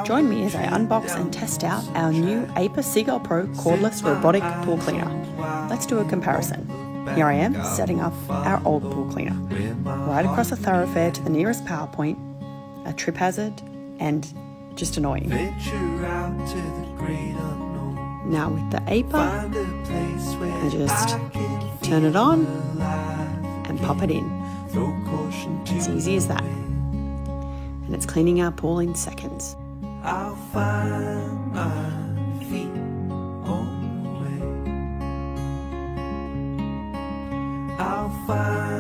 Join me as I unbox and test out our new Aiper Seagull Pro cordless robotic pool cleaner. Let's do a comparison. Here I am setting up our old pool cleaner. Right across a thoroughfare to the nearest power point, a trip hazard, and just annoying. Now with the Aiper, I just turn it on and pop it in. It's easy as that. And it's cleaning our pool in seconds. I'll find my feet on the way. I'll find